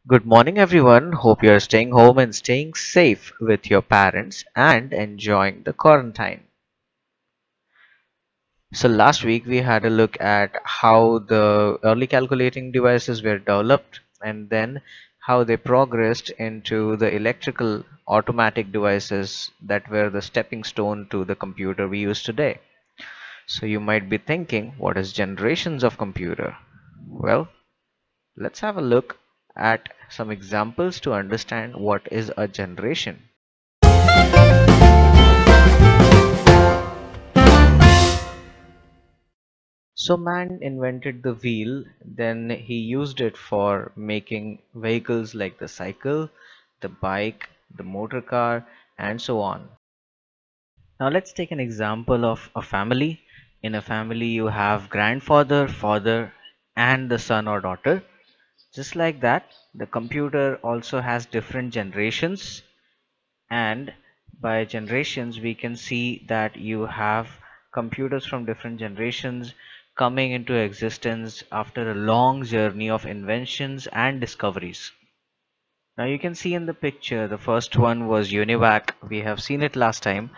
Good morning, everyone. Hope you're staying home and staying safe with your parents and enjoying the quarantine. So, last week we had a look at how the early calculating devices were developed and then how they progressed into the electrical automatic devices that were the stepping stone to the computer we use today. So, you might be thinking, what is generations of computer? Well, let's have a look at some examples to understand what is a generation. So man invented the wheel, then he used it for making vehicles like the cycle, the bike, the motor car, and so on. Now let's take an example of a family. In a family you have grandfather, father, and the son or daughter. Just like that, the computer also has different generations, and by generations we can see that you have computers from different generations coming into existence after a long journey of inventions and discoveries. Now you can see in the picture the first one was UNIVAC. We have seen it last time,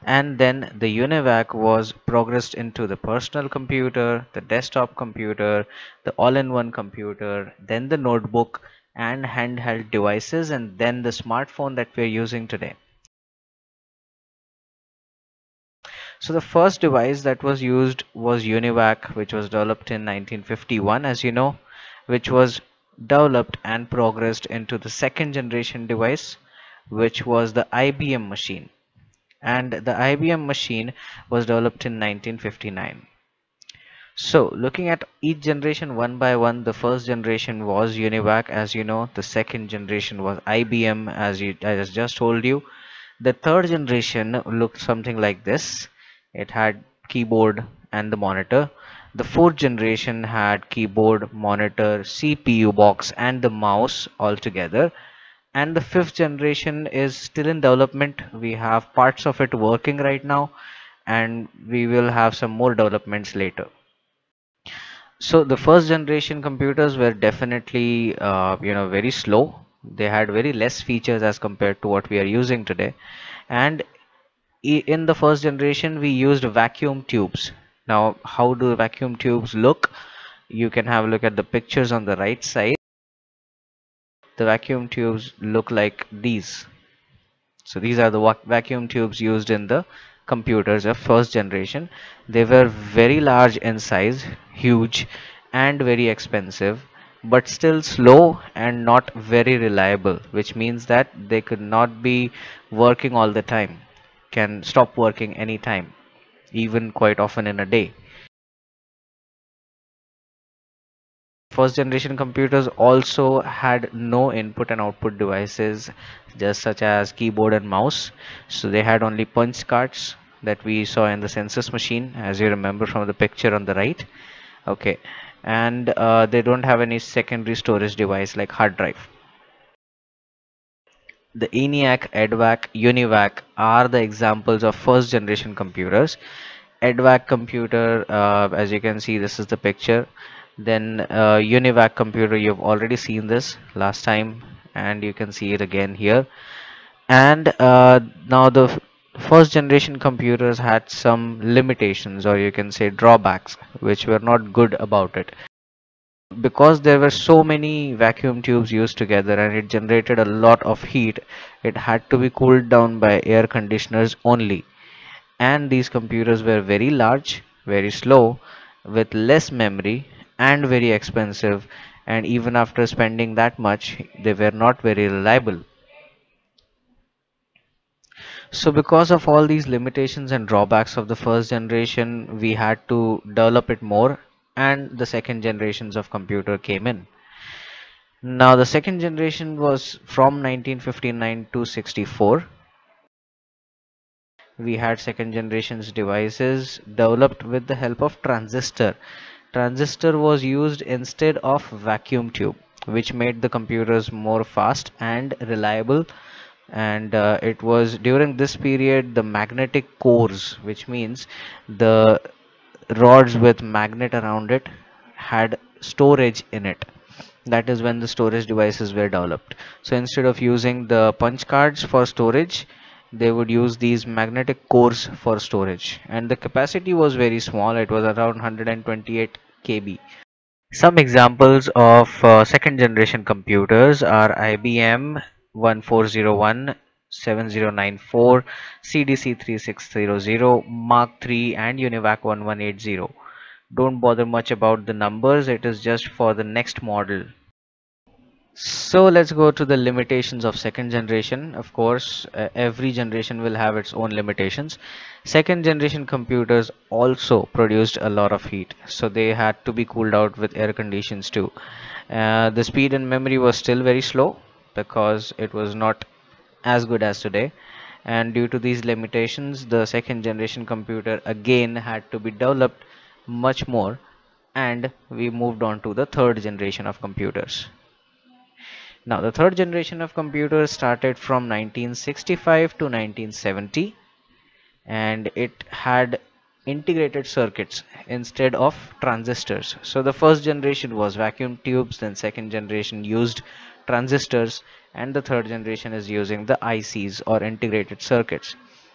and then the UNIVAC was progressed into the personal computer, the desktop computer, the all-in-one computer, then the notebook and handheld devices, and then the smartphone that we're using today. So the first device that was used was UNIVAC, which was developed in 1951, as you know, which was developed and progressed into the second generation device, which was the IBM machine. And the IBM machine was developed in 1959. So looking at each generation one by one, the first generation was UNIVAC, as you know, the second generation was IBM, as just told you. The third generation looked something like this. It had keyboard and the monitor. The fourth generation had keyboard, monitor, CPU box, and the mouse all together. And the fifth generation is still in development. We have parts of it working right now, and we will have some more developments later. So the first generation computers were definitely, very slow. They had very less features as compared to what we are using today. And in the first generation, we used vacuum tubes. Now, how do vacuum tubes look? You can have a look at the pictures on the right side. The vacuum tubes look like these. So these are the vacuum tubes used in the computers of first generation. They were very large in size, huge, and very expensive, but still slow and not very reliable, which means that they could not be working all the time, can stop working anytime, even quite often in a day. First generation computers also had no input and output devices, just such as keyboard and mouse. So they had only punch cards that we saw in the census machine, as you remember from the picture on the right. Okay, and they don't have any secondary storage device like hard drive. The ENIAC, EDVAC, UNIVAC are the examples of first generation computers. EDVAC computer, as you can see, this is the picture. Then UNIVAC computer, you've already seen this last time, and you can see it again here. And now the first generation computers had some limitations, or you can say drawbacks, which were not good about it, because there were so many vacuum tubes used together and it generated a lot of heat. It had to be cooled down by air conditioners only, and these computers were very large, very slow, with less memory, and very expensive, and even after spending that much they were not very reliable. So because of all these limitations and drawbacks of the first generation, we had to develop it more, and the second generations of computer came in. Now the second generation was from 1959 to 64. We had second generations devices developed with the help of transistor. Transistor was used instead of vacuum tube, which made the computers more fast and reliable. And it was during this period the magnetic cores, which means the rods with magnet around it, had storage in it. That is when the storage devices were developed. So instead of using the punch cards for storage, they would use these magnetic cores for storage, and the capacity was very small. It was around 128 kb. Some examples of second generation computers are IBM 1401, 7094, CDC 3600, Mark III, and UNIVAC 1180. Don't bother much about the numbers, it is just for the next model. So let's go to the limitations of second generation. Of course, every generation will have its own limitations. Second generation computers also produced a lot of heat, so they had to be cooled out with air conditions too. The speed and memory was still very slow because it was not as good as today. And due to these limitations, the second generation computer again had to be developed much more, and we moved on to the third generation of computers. Now, the third generation of computers started from 1965 to 1970, and it had integrated circuits instead of transistors. So, the first generation was vacuum tubes, then second generation used transistors, and the third generation is using the ICs or integrated circuits.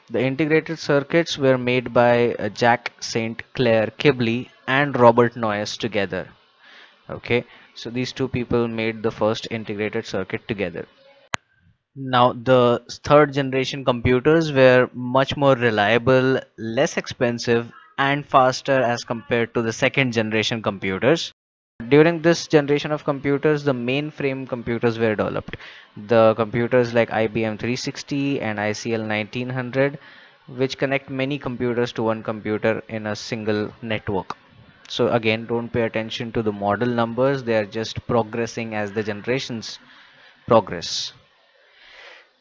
The integrated circuits were made by Jack St. Clair Kibble and Robert Noyce together. Okay, so these two people made the first integrated circuit together. Now, the third generation computers were much more reliable, less expensive, and faster as compared to the second generation computers. During this generation of computers, the mainframe computers were developed. The computers like IBM 360 and ICL 1900, which connect many computers to one computer in a single network. So again, don't pay attention to the model numbers, they are just progressing as the generations progress.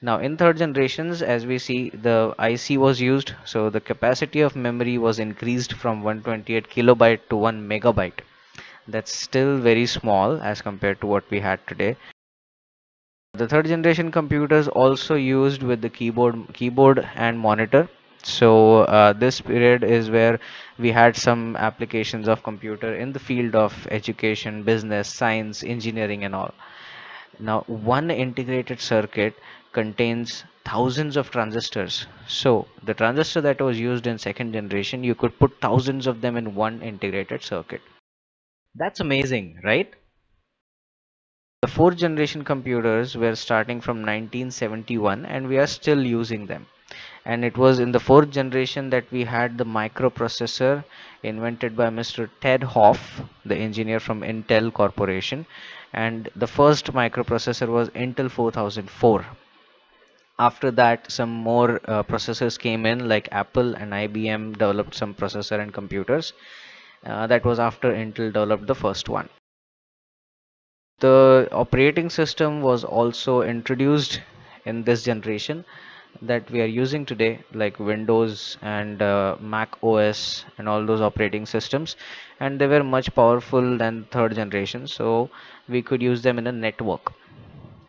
Now in third generations, as we see, the IC was used, so the capacity of memory was increased from 128 kilobyte to 1 megabyte. That's still very small as compared to what we had today. The third generation computers also used with the keyboard and monitor. So this period is where we had some applications of computer in the field of education, business, science, engineering, and all. Now, one integrated circuit contains thousands of transistors. So, the transistor that was used in second generation, you could put thousands of them in one integrated circuit. That's amazing, right? The fourth generation computers were starting from 1971 and we are still using them. And it was in the fourth generation that we had the microprocessor invented by Mr. Ted Hoff, the engineer from Intel Corporation. And the first microprocessor was Intel 4004. After that, some more processors came in, like Apple and IBM developed some processor and computers. That was after Intel developed the first one. The operating system was also introduced in this generation that we are using today, like Windows and Mac OS and all those operating systems, and they were much powerful than third generation, so we could use them in a network.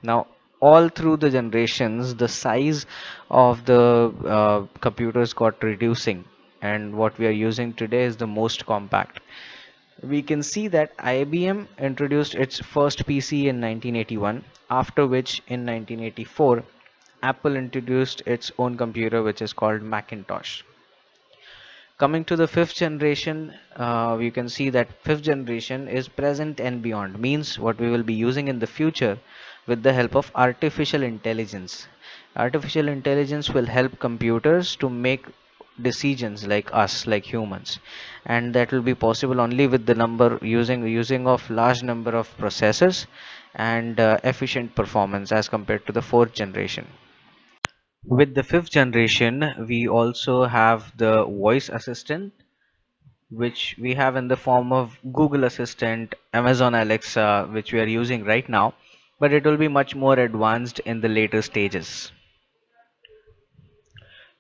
Now, all through the generations, the size of the computers got reducing, and what we are using today is the most compact. We can see that IBM introduced its first PC in 1981, after which in 1984 Apple introduced its own computer which is called Macintosh. Coming to the fifth generation, we can see that fifth generation is present and beyond, means what we will be using in the future with the help of artificial intelligence. Artificial intelligence will help computers to make decisions like us, like humans, and that will be possible only with the number using of large number of processors and efficient performance as compared to the fourth generation. With the fifth generation, we also have the voice assistant, which we have in the form of Google Assistant, Amazon Alexa, which we are using right now, but it will be much more advanced in the later stages.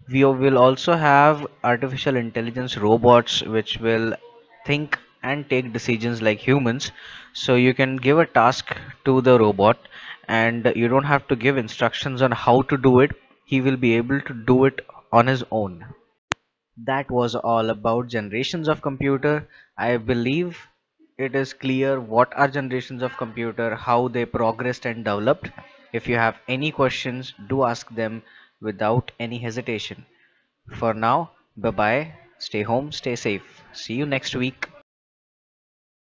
We will also have artificial intelligence robots which will think and take decisions like humans. So you can give a task to the robot and you don't have to give instructions on how to do it. He will be able to do it on his own. That was all about generations of computer. I believe it is clear what are generations of computer, how they progressed and developed. If you have any questions, do ask them without any hesitation. For now, bye bye. Stay home, stay safe. See you next week.